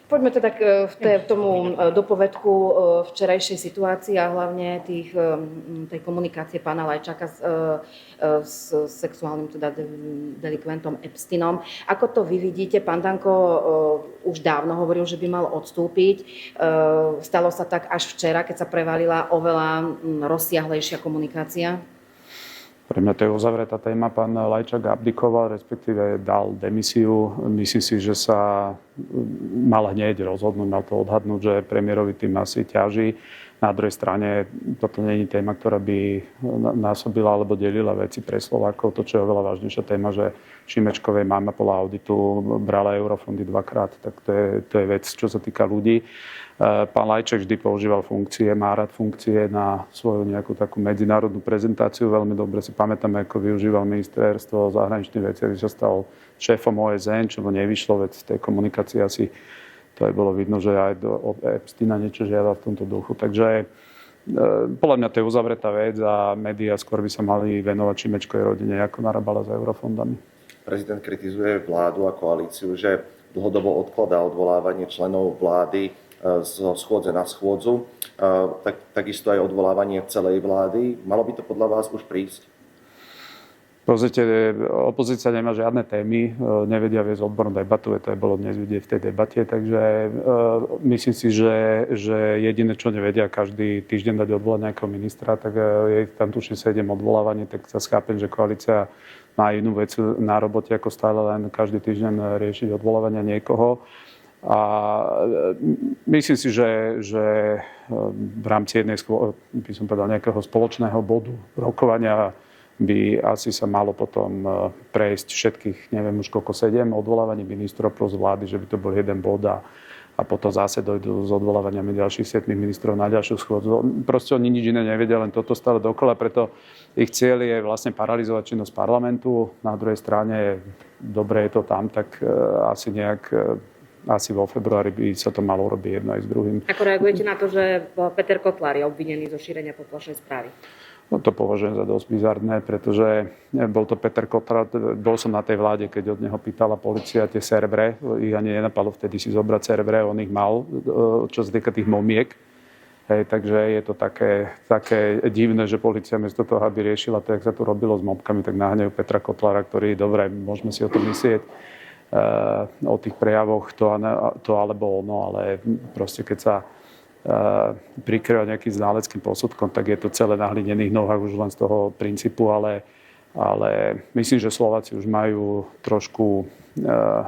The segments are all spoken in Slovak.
Poďme teda k tomu dopovedku včerajšej situácii a hlavne tej komunikácie pána Lajčáka s sexuálnym teda delikventom Epsteinom. Ako to vy vidíte? Pán Danko už dávno hovoril, že by mal odstúpiť. Stalo sa tak až včera, keď sa prevalila oveľa rozsiahlejšia komunikácia? Pre mňa to je uzavretá téma. Pán Lajčák abdikoval, respektíve dal demisiu. Myslím si, že sa mal hneď rozhodnúť, mal to odhadnúť, že premiérovi tým asi ťaží. Na druhej strane toto nie je téma, ktorá by násobila alebo delila veci pre Slovákov. To, čo je oveľa vážnejšia téma, že Šimečkovej mama podľa auditu brala eurofondy 2-krát. Tak to je vec, čo sa týka ľudí. Pán Lajčák vždy používal funkcie, má rád funkcie na svoju nejakú takú medzinárodnú prezentáciu. Veľmi dobre si pamätáme, ako využíval ministerstvo zahraničných vecí, aby sa stal šéfom OSN, čo mu nevyšlo, veď z tej komunikácie asi to aj bolo vidno, že aj od Epsteina niečo žiadal v tomto duchu. Takže podľa mňa to je uzavretá vec a médiá skôr by sa mali venovať Šimečkovej rodine, ako narábala s eurofondami. Prezident kritizuje vládu a koalíciu, že dlhodobo odkladá odvolávanie členov vlády zo schôdze na schôdzu, takisto aj odvolávanie celej vlády. Malo by to podľa vás už prísť? Pozrite, opozícia nemá žiadne témy, nevedia viesť odbornú debatu, to je bolo dnes vidieť v tej debate, takže myslím si, že jediné, čo nevedia každý týždeň dať odvolať nejakého ministra, tak je tam tuším 7 odvolávaní, tak sa chápem, že koalícia má inú vec na robote, ako stále len každý týždeň riešiť odvolávania niekoho. A myslím si, že v rámci jednej, by som povedal, nejakého spoločného bodu rokovania by asi sa malo potom prejsť všetkých, neviem už koľko, 7 odvolávaní ministrov plus vlády, že by to bol jeden bod a potom zase dojdú s odvolávaniami ďalších 7 ministrov na ďalšiu schôdzu. Proste oni nič iné nevedia, len toto stále dokola, preto ich cieľ je vlastne paralizovať činnosť parlamentu. Na druhej strane, dobre je to tam, tak asi vo februári by sa to malo urobiť jedno aj s druhým. Ako reagujete na to, že Peter Kotlár je obvinený zo šírenia poplašnej správy? No to považujem za dosť bizarné, pretože bol to Peter Kotlár, bol som na tej vláde, keď od neho pýtala polícia tie servere, ich ani nenapadlo vtedy si zobrať servere, on ich mal, čo sa týka tých momiek. Takže je to také divné, že polícia miesto toho, aby riešila to, jak sa tu robilo s mobkami, tak naháňajú Petra Kotlára, ktorý, dobre, môžeme si o tom myslieť, o tých prejavoch to alebo ono, ale proste keď sa prikryva nejakým znaleckým posudkom, tak je to celé na hlinených nohách už len z toho princípu, ale myslím, že Slováci už majú trošku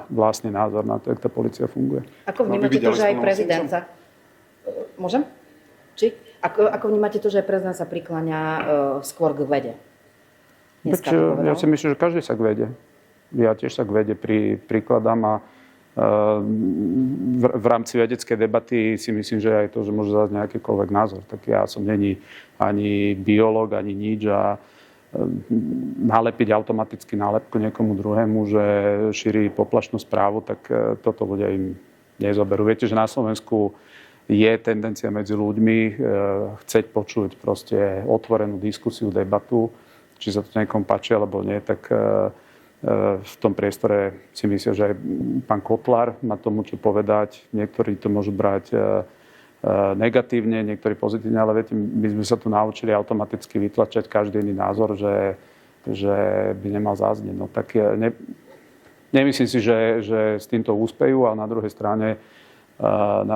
vlastný názor na to, jak tá polícia funguje. Ako vnímate to, že aj prezident sa... Môžem? Či? Ako vnímate to, že aj prezident sa prikláňa skôr k vede? Ja si myslím, že každý sa k vede. Ja tiež sa k vede prikladám a v rámci vedeckej debaty si myslím, že aj to, že môže zadať nejakýkoľvek názor. Tak ja som není ani biológ, ani nič a nalepiť automaticky nálepku niekomu druhému, že šíri poplašnú správu, tak toto ľudia im nezoberú. Viete, že na Slovensku je tendencia medzi ľuďmi chceť počuť proste otvorenú diskusiu, debatu, či sa to niekomu páči alebo nie, tak v tom priestore si myslím, že aj pán Kotlár má tomu čo povedať. Niektorí to môžu brať negatívne, niektorí pozitívne, ale viete, my sme sa tu naučili automaticky vytlačať každý iný názor, že by nemal záznieť. No tak nemyslím si, že s týmto úspejú, ale na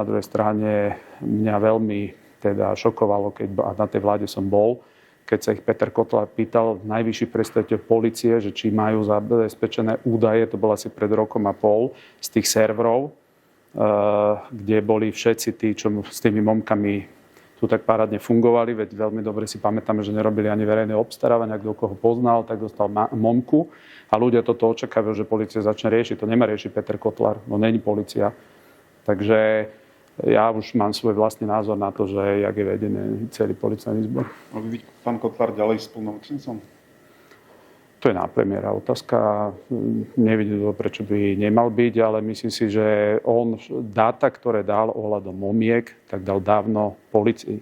druhej strane mňa veľmi teda šokovalo, keď na tej vláde som bol, keď sa ich Peter Kotlár pýtal, najvyšší predstaviteľ polície, že či majú zabezpečené údaje, to bolo asi pred rokom a pol, z tých serverov, kde boli všetci tí, čo s tými momkami tu tak parádne fungovali, veď veľmi dobre si pamätáme, že nerobili ani verejné obstarávania, kto koho poznal, tak dostal momku a ľudia toto očakávajú, že polícia začne riešiť. To nemá riešiť Peter Kotlár, no není polícia. Takže ja už mám svoj vlastný názor na to, že jak je vedený celý policajný zbor. Mal by byť pán Kotlár ďalej splnomocnencom? To je na premiéra otázka. Nevidím to, prečo by nemal byť, ale myslím si, že on dáta, ktoré dal ohľadom momiek, tak dal dávno polícii.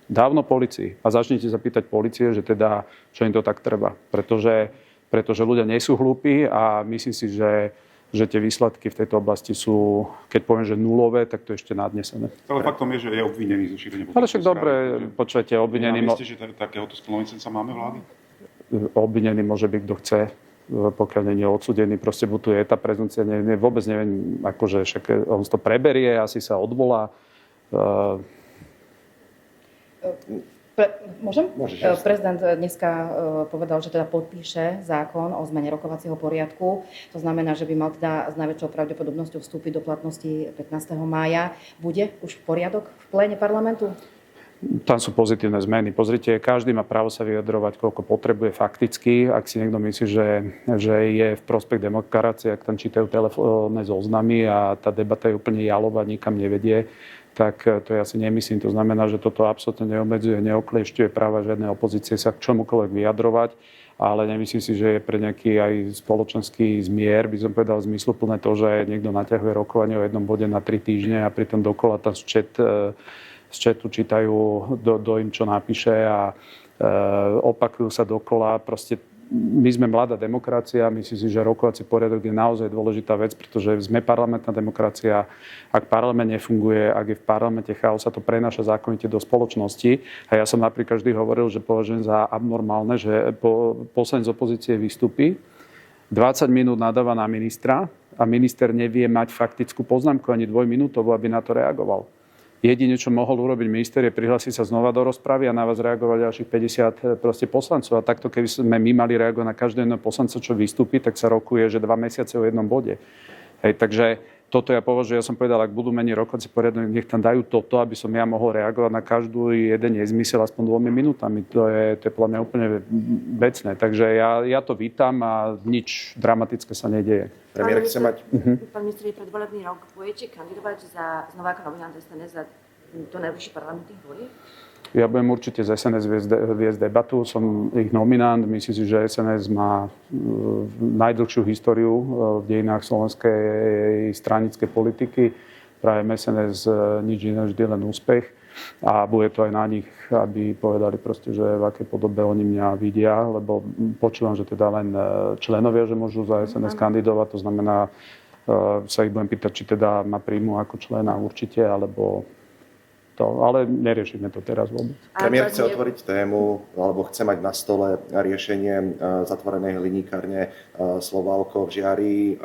Dávno polícii. A začnite sa pýtať polície, že teda, čo im to tak treba. Pretože ľudia nie sú hlúpi a myslím si, že že tie výsledky v tejto oblasti sú, keď poviem, že nulové, tak to je ešte nadnesené. Ale faktom je, že je obvinený zo šírenia Ale však dobre, počujete, obvinený... Myslíte, že takéhoto splnomocnenca máme vlády? Obvinený môže byť, kto chce, pokiaľ nie je odsúdený. Proste tu je tá prezumcia, vôbec neviem, akože však on to preberie, asi sa odvolá. Môžem? Môžeš. Prezident dneska povedal, že teda podpíše zákon o zmene rokovacieho poriadku. To znamená, že by mal teda s najväčšou pravdepodobnosťou vstúpiť do platnosti 15. mája. Bude už poriadok v pléne parlamentu? Tam sú pozitívne zmeny. Pozrite, každý má právo sa vyjadrovať, koľko potrebuje fakticky. Ak si niekto myslí, že je v prospech demokracie, ak tam čítajú telefónne zoznamy a tá debata je úplne jalová, nikam nevedie, tak to ja si nemyslím. To znamená, že toto absolútne neobmedzuje, neokliešťuje práva žiadnej opozície sa k čomukoľvek vyjadrovať, ale nemyslím si, že je pre nejaký aj spoločenský zmier, by som povedal, zmysluplné to, že niekto naťahuje rokovanie o jednom bode na 3 týždne a pritom dokola tam z chatu čítajú do im, čo napíše a opakujú sa dokola. Proste my sme mladá demokracia, myslím si, že rokovací poriadok je naozaj dôležitá vec, pretože sme parlamentná demokracia. Ak parlament nefunguje, ak je v parlamente chaos, sa to prenáša zákonite do spoločnosti. A ja som napríklad vždy hovoril, že považujem za abnormálne, že poslanec z opozície vystúpi, 20 minút nadáva na ministra a minister nevie mať faktickú poznámku ani 2-minútovú, aby na to reagoval. Jedine, čo mohol urobiť minister, je prihlásiť sa znova do rozpravy a na vás reagovať ďalších 50 poslancov. A takto, keby sme my mali reagovať na každého jedného poslanca, čo vystúpi, tak sa rokuje, že 2 mesiace o jednom bode. Hej, takže toto ja považujem, ja som povedal, ak budú meniť rokovací poriadok, nech tam dajú toto, aby som ja mohol reagovať na každú jeden nezmysel aspoň 2 minútami. To je podľa mňa úplne vecné. Takže ja to vítam a nič dramatické sa nedieje. Premiér chce mať... Pán minister, je predvolebný rok. Budete kandidovať znova ako nominant SNS za do najbližších parlamentných volieb? Ja budem určite z SNS viesť debatu. Som ich nominant. Myslím si, že SNS má najdlhšiu históriu v dejinách slovenskej stranickej politiky. Práve SNS nič iné, vždy len úspech. A bude to aj na nich, aby povedali proste, že v akej podobe oni mňa vidia, lebo počúvam, že teda len členovia, že môžu za SNS kandidovať. To znamená, sa ich budem pýtať, či teda ma príjmu ako člena určite, alebo to, ale neriešime to teraz vôbec. Premiér chce otvoriť tému, alebo chce mať na stole riešenie zatvorenej hliníkárne Slovalko v Žiari.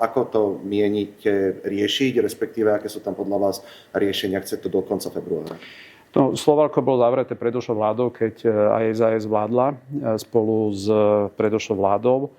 Ako to mienite riešiť, respektíve aké sú tam podľa vás riešenia? Chce to do konca februára? No, Slovalko bolo zavreté predošlou vládou, keď aj SAS vládla spolu s predošlou vládou.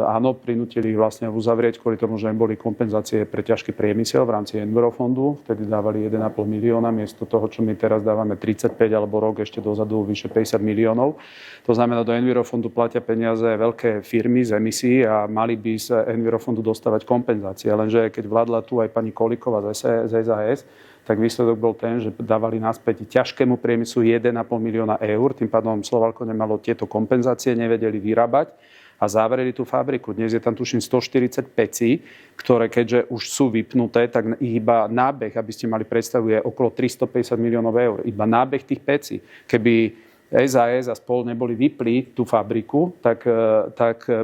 Áno, prinútili ich vlastne uzavrieť kvôli tomu, že im boli kompenzácie pre ťažký priemysel v rámci Envirofondu. Vtedy dávali 1,5 milióna miesto toho, čo my teraz dávame 35 alebo rok ešte dozadu vyše 50 miliónov. To znamená, do Envirofondu platia peniaze veľké firmy z emisí a mali by z Envirofondu dostávať kompenzácie. Lenže keď vládla tu aj pani Kolíková z SAS, tak výsledok bol ten, že dávali naspäť ťažkému priemyslu 1,5 milióna eur. Tým pádom Slovalko nemalo tieto kompenzácie, nevedeli vyrábať a zavreli tú fabriku. Dnes je tam tuším 140 pecí, ktoré keďže už sú vypnuté, tak iba nábeh, aby ste mali predstavu, je okolo 350 miliónov eur. Iba nábeh tých pecí. Keby SAS a spol neboli vypli tú fabriku, tak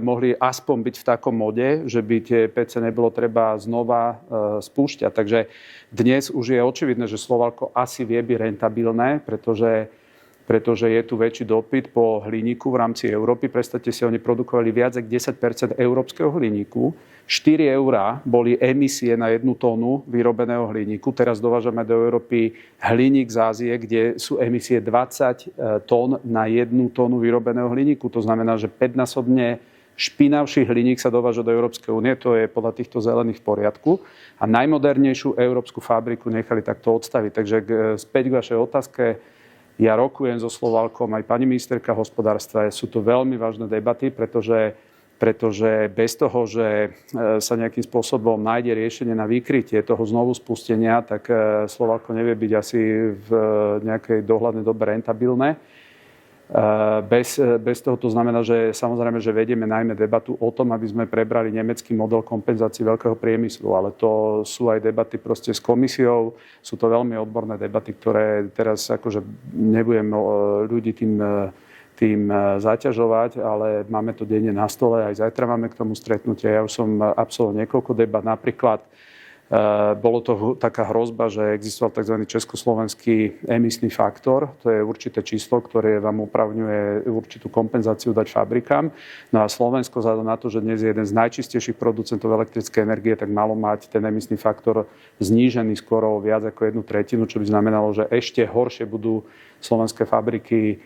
mohli aspoň byť v takom mode, že by tie pece nebolo treba znova spúšťať. Takže dnes už je očividné, že Slovalko asi vie byť rentabilné, pretože je tu väčší dopyt po hliníku v rámci Európy. Predstavte si, oni produkovali viac ako 10% európskeho hliníku. 4 eurá boli emisie na 1 tónu vyrobeného hliníku. Teraz dovážame do Európy hliník z Ázie, kde sú emisie 20 tón na 1 tónu vyrobeného hliníku. To znamená, že 5-násobne špinavší hliník sa dováža do Európskej únie. To je podľa týchto zelených v poriadku. A najmodernejšiu európsku fabriku nechali takto odstaviť. Takže späť k vašej otázke. Ja rokujem so Slovalkom, aj pani ministerka hospodárstva. Sú to veľmi vážne debaty, pretože bez toho, že sa nejakým spôsobom nájde riešenie na vykrytie toho znovu spustenia, tak Slovalko nevie byť asi v nejakej dohľadnej dobe rentabilné. Bez toho to znamená, že samozrejme, že vedieme najmä debatu o tom, aby sme prebrali nemecký model kompenzácií veľkého priemyslu, ale to sú aj debaty proste s komisiou, sú to veľmi odborné debaty, ktoré teraz akože nebudem ľudí tým tým zaťažovať, ale máme to denne na stole, aj zajtra máme k tomu stretnutie. Ja už som absolvoval niekoľko debat, napríklad bolo to taká hrozba, že existoval tzv. Československý emisný faktor. To je určité číslo, ktoré vám upravňuje určitú kompenzáciu dať fabrikám. No a Slovensko, vzhľadom na to, že dnes je jeden z najčistejších producentov elektrickej energie, tak malo mať ten emisný faktor znížený skoro viac ako 1/3, čo by znamenalo, že ešte horšie budú slovenské fabriky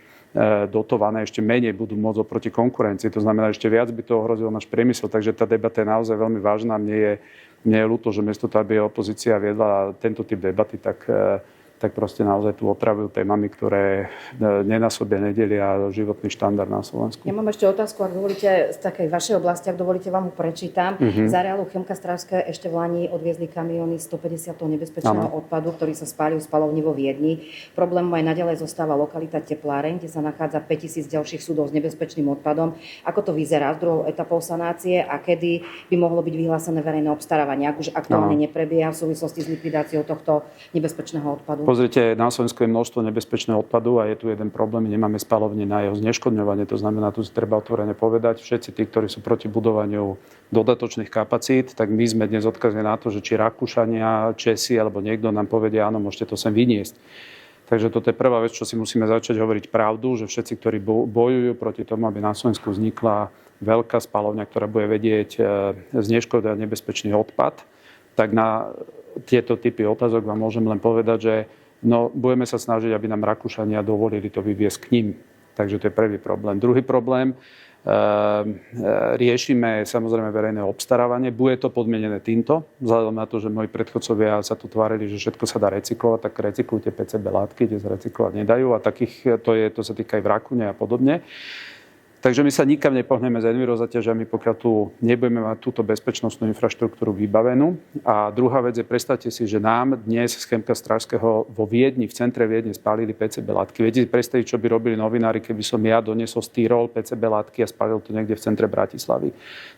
dotované, ešte menej budú môcť oproti konkurencii. To znamená, ešte viac by to ohrozilo náš priemysel. Takže tá debata je naozaj veľmi vážna. Mne je ľúto, že miesto toho, aby opozícia viedla tento typ debaty, tak proste naozaj tu otravujú témami, ktoré nenásobia, nedelia životný štandard na Slovensku. Ja mám ešte otázku, ak dovolíte, z takej vašej oblasti, ak dovolíte, vám ju prečítam. Za areálu Chemka Strážske ešte v Lani odviezli kamióny 150 tón nebezpečného odpadu, ktorý sa spálil v spalovni vo Viedni. Problémom aj naďalej zostáva lokalita Tepláreň, kde sa nachádza 5000 ďalších súdov s nebezpečným odpadom. Ako to vyzerá s druhou etapou sanácie a kedy by mohlo byť vyhlásené verejné obstarávanie, ak už aktuálne neprebieha v súvislosti s likvidáciou tohto nebezpečného odpadu? Pozrite, na Slovensku je množstvo nebezpečného odpadu a je tu jeden problém, nemáme spalovne na jeho zneškodňovanie. To znamená, tu si treba otvorene povedať, všetci tí, ktorí sú proti budovaniu dodatočných kapacít, tak my sme dnes odkazní na to, že či Rakúšania, Česi alebo niekto nám povedia, áno, môžete to sem vyniesť. Takže toto je prvá vec, čo si musíme začať hovoriť pravdu, že všetci, ktorí bojujú proti tomu, aby na Slovensku vznikla veľká spalovňa, ktorá bude vedieť zneškodňovať nebezpečný odpad, tak na tieto typy otázok vám môžem len povedať, že budeme sa snažiť, aby nám Rakúšania dovolili to vyviesť k ním. Takže to je prvý problém. Druhý problém, riešime samozrejme verejné obstarávanie. Bude to podmienené týmto, vzhľadom na to, že moji predchodcovia sa tu tvárili, že všetko sa dá recyklovať, tak recyklujte PCB látky, kde sa recyklovať nedajú a takých, to sa týka aj v Rakúne a podobne. Takže my sa nikam nepohneme s envirozaťažami, pokiaľ tu nebudeme mať túto bezpečnostnú infraštruktúru vybavenú. A druhá vec je, predstavte si, že nám dnes z Chemka Strážskeho vo Viedni, v centre Viedne spálili PCB látky. Viete si predstaviť, čo by robili novinári, keby som ja doniesol styrol PCB látky a spálil to niekde v centre Bratislavy.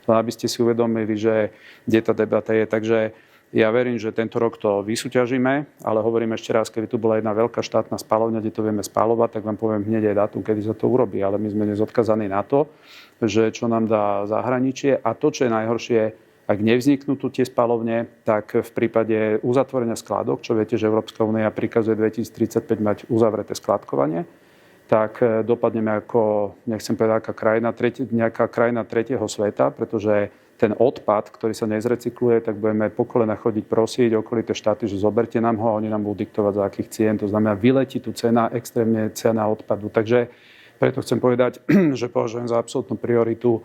To aby ste si uvedomili, že kde tá debata je. Takže ja verím, že tento rok to vysúťažíme, ale hovorím ešte raz, keby tu bola jedna veľká štátna spaľovňa, kde to vieme spaľovať, tak vám poviem hneď aj dátum, kedy sa to urobí. Ale my sme dnes odkazaní na to, že čo nám dá zahraničie. A to, čo je najhoršie, ak nevzniknú tu tie spaľovne, tak v prípade uzatvorenia skládok, čo viete, že Európska únia prikazuje 2035 mať uzavreté skladkovanie, tak dopadneme ako, nechcem povedať, nejaká krajina tretieho sveta, pretože ten odpad, ktorý sa nezrecykluje, tak budeme po kolena chodiť prosiť okolité štáty, že zoberte nám ho a oni nám budú diktovať za akých cien. To znamená, vyletí tu extrémne cena odpadu. Takže preto chcem povedať, že považujem za absolútnu prioritu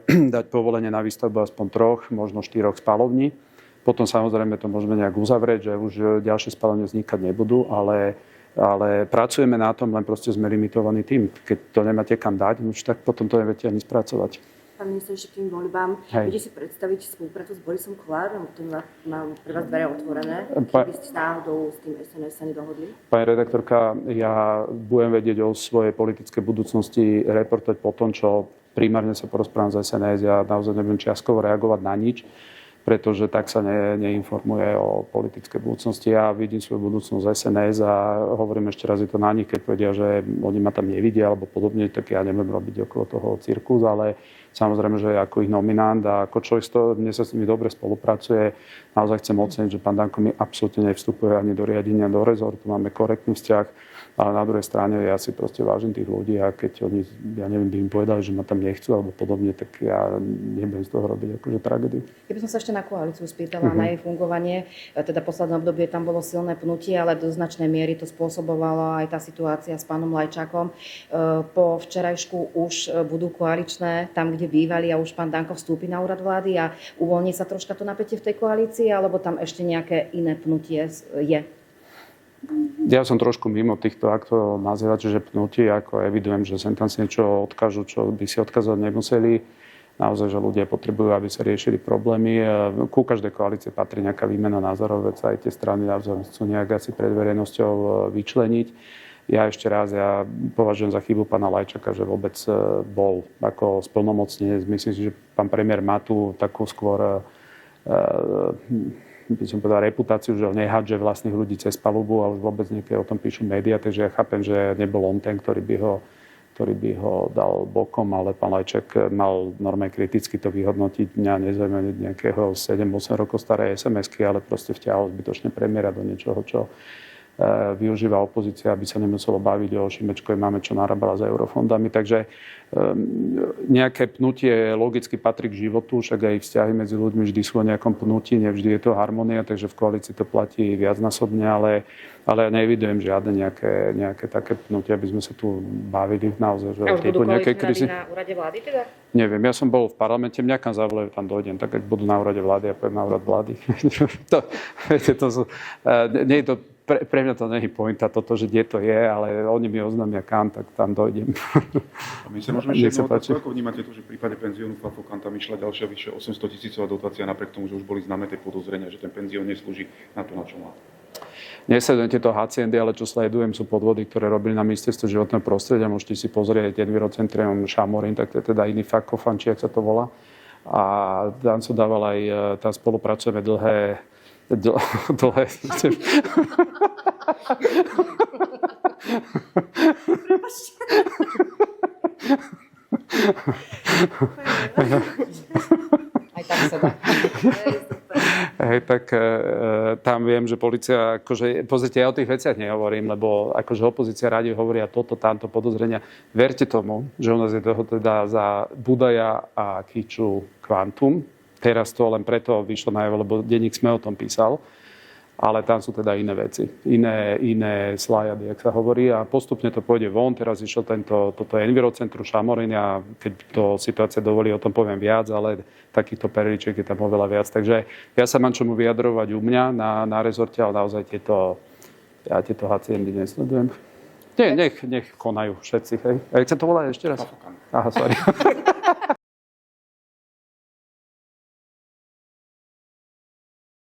dať povolenie na výstavbu aspoň 3, možno 4 spalovní. Potom samozrejme to môžeme nejak uzavrieť, že už ďalšie spalovne vznikať nebudú, ale pracujeme na tom, len proste sme limitovaní tým. Keď to nemáte kam dať, už tak potom to neviete ani spracovať. Pán minister, ešte k tým voľbám. Viete si predstaviť spoluprácu s Borisom Kollárom, ktorý má pre vás dvere otvorené, keby ste náhodou s tým SNS sa nedohodli? Pani redaktorka, ja budem vedieť o svojej politickej budúcnosti reportovať po tom, čo primárne sa porozprávam z SNS. Ja naozaj nebudem čiastkovo reagovať na nič, pretože tak sa neinformuje o politickej budúcnosti. Ja vidím svoju budúcnosť z SNS a hovorím ešte raz, je to na nich, keď povedia, že oni ma tam nevidia alebo podobne, tak ja neviem robiť okolo toho cirkus, ale samozrejme, že ako ich nominant a ako človek, mne sa s nimi dobre spolupracuje. Naozaj chcem oceniť, že pán Danko mi absolútne nevstupuje ani do riadenia, do rezortu. Máme korektný vzťah, ale na druhej strane ja si proste vážim tých ľudí a keď oni, ja neviem, by im povedali, že ma tam nechcú alebo podobne, tak ja nebudem z toho robiť akože tragédiu. Ja by som sa ešte na koalíciu spýtala, na jej fungovanie. Teda posledné obdobie tam bolo silné pnutie, ale do značnej miery to spôsobovala aj tá situácia s pánom Lajčákom. Po včerajšku už budú koaličné tam, kde bývali a už pán Danko vstúpi na úrad vlády a uvoľní sa troška to napätie v tej koalícii, alebo tam ešte nejaké iné pnutie je? Ja som trošku mimo týchto, ak to nazývať, že pnutie, ako evidujem, že sem tam si niečo odkážu, čo by si odkazovať nemuseli. Naozaj, že ľudia potrebujú, aby sa riešili problémy. Ku každej koalície patrí nejaká výmena názorov, veď sa aj tie strany navzájom chcú nejak asi pred verejnosťou vyčleniť. Ja ešte raz, ja považujem za chybu pána Lajčáka, že vôbec bol ako splnomocnenec. Myslím si, že pán premiér má tu takú skôr by som povedal, reputáciu, že ho nehádže vlastných ľudí cez palubu a už vôbec niekedy o tom píšu médiá, takže ja chápem, že nebol on ten, ktorý by ho ktorý by ho dal bokom, ale pán Lajčák mal normálne kriticky to vyhodnotiť. Mňa nezaujíma nejakého 7-8 rokov staré SMS-ky, ale proste vťahol zbytočne premiéra do niečoho, čo využíva opozícia, aby sa nemuselo baviť o Šimečkovej máme, čo narábala s eurofondami. Takže nejaké pnutie logicky patrí k životu, však aj vzťahy medzi ľuďmi vždy sú o nejakom pnutí, nevždy je to harmónia, takže v koalícii to platí viacnásobne, ale nevidujem žiadne nejaké také pnutie, aby sme sa tu bavili naozaj. Že a už budú koaličné krízy rady na úrade vlády teda? Neviem, ja som bol v parlamente, mňa kam zavolajú, tam dojdem, tak keď budú na úrade vlády, ja poviem na úrad vlády. Nie je to pre mňa to nie je pointa toto, že kde to je, ale oni mi oznámia kam, tak tam dojdem. A my sa môžeme ešte jednou, ako vnímate to, že v prípade penziónu Fafokanta išla ďalšia vyše 800 000 dotácia, napriek tomu, že už boli známe tie podozrenia, že ten penzión neslúži na to, na čo má. Nesledujem tieto haciendy, ale čo sledujem, sú podvody, ktoré robili na ministerstve životného prostredia. Môžete si pozrieť Envirocentrium Šamorín, tak to je teda iný Fakofan, či jak sa to volá. A tam sa dával aj, tam spolupracujeme dlhé Aj tak sa dá. Hej, tak tam viem, že polícia, akože, pozrite, ja o tých veciach nehovorím, lebo akože opozícia radi hovoria toto, tamto podozrenia. Verte tomu, že u nás je toho teda za Budaja a Kiču kvantum. Teraz to len preto vyšlo najavo, lebo denník SME o tom písal. Ale tam sú teda iné veci, iné slajady, jak sa hovorí. A postupne to pôjde von. Teraz išiel toto Envirocentrum Šamorín a keď to situácia dovolí, o tom poviem viac, ale takýchto perličiek je tam oveľa viac. Takže ja sa mám čomu vyjadrovať u mňa na rezorte, ale naozaj ja tieto haciendy nesledujem. Nie, nech konajú všetci, hej. A jak sa to volá ešte raz? Aha, sorry.